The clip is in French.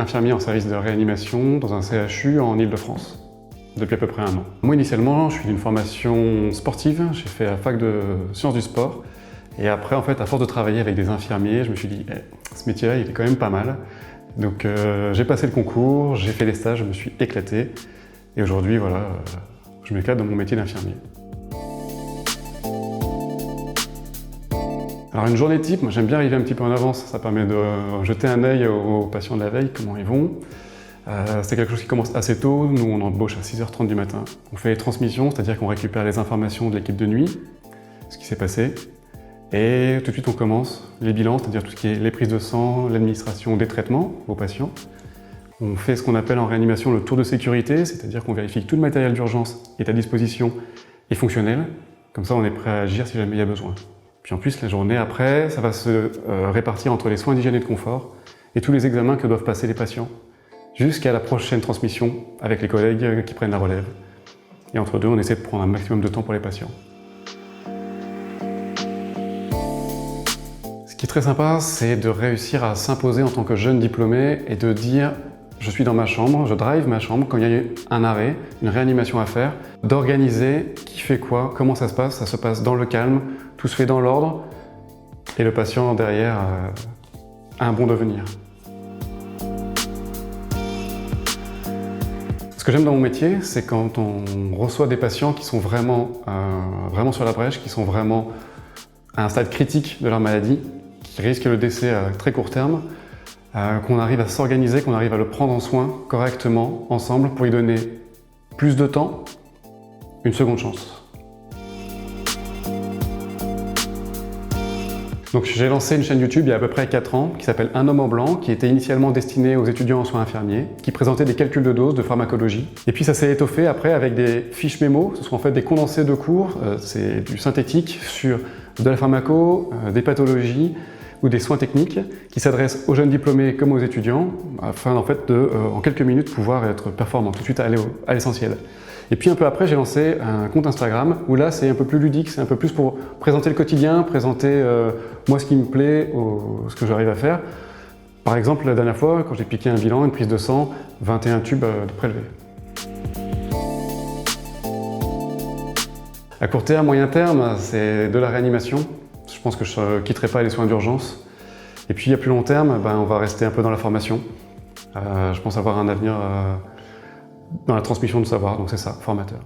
infirmier en service de réanimation dans un CHU en Île-de-France, depuis à peu près 1 an. Moi, initialement, je suis d'une formation sportive, j'ai fait la fac de sciences du sport, et après, en fait, à force de travailler avec des infirmiers, je me suis dit, ce métier-là, il est quand même pas mal. Donc, j'ai passé le concours, j'ai fait les stages, je me suis éclaté, et aujourd'hui, voilà, je m'éclate dans mon métier d'infirmier. Alors une journée type, moi j'aime bien arriver un petit peu en avance, ça permet de jeter un œil aux patients de la veille, comment ils vont. C'est quelque chose qui commence assez tôt, nous on embauche à 6h30 du matin. On fait les transmissions, c'est-à-dire qu'on récupère les informations de l'équipe de nuit, ce qui s'est passé, et tout de suite on commence les bilans, c'est-à-dire tout ce qui est les prises de sang, l'administration des traitements aux patients. On fait ce qu'on appelle en réanimation le tour de sécurité, c'est-à-dire qu'on vérifie que tout le matériel d'urgence est à disposition et fonctionnel, comme ça on est prêt à agir si jamais il y a besoin. Puis en plus, la journée après, ça va se répartir entre les soins d'hygiène et de confort et tous les examens que doivent passer les patients, jusqu'à la prochaine transmission avec les collègues qui prennent la relève. Et entre deux, on essaie de prendre un maximum de temps pour les patients. Ce qui est très sympa, c'est de réussir à s'imposer en tant que jeune diplômé et de dire je suis dans ma chambre, je drive ma chambre quand il y a un arrêt, une réanimation à faire, d'organiser qui fait quoi, comment ça se passe dans le calme, tout se fait dans l'ordre et le patient derrière a un bon devenir. Ce que j'aime dans mon métier, c'est quand on reçoit des patients qui sont vraiment sur la brèche, qui sont vraiment à un stade critique de leur maladie, qui risquent le décès à très court terme, qu'on arrive à s'organiser, qu'on arrive à le prendre en soin correctement, ensemble, pour lui donner plus de temps, une seconde chance. Donc j'ai lancé une chaîne YouTube il y a à peu près 4 ans, qui s'appelle Un homme en blanc, qui était initialement destinée aux étudiants en soins infirmiers, qui présentait des calculs de doses de pharmacologie. Et puis ça s'est étoffé après avec des fiches mémo, ce sont en fait des condensés de cours, c'est du synthétique sur de la pharmaco, des pathologies, ou des soins techniques qui s'adressent aux jeunes diplômés comme aux étudiants afin en fait de, en quelques minutes, pouvoir être performant, tout de suite aller à l'essentiel. Et puis un peu après, j'ai lancé un compte Instagram où là c'est un peu plus ludique, c'est un peu plus pour présenter le quotidien, présenter moi ce qui me plaît, ce que j'arrive à faire. Par exemple, la dernière fois, quand j'ai piqué un bilan, une prise de sang, 21 tubes de prélevés. À court terme, moyen terme, c'est de la réanimation. Je pense que je ne quitterai pas les soins d'urgence. Et puis à plus long terme, on va rester un peu dans la formation. Je pense avoir un avenir dans la transmission de savoir, donc c'est ça, formateur.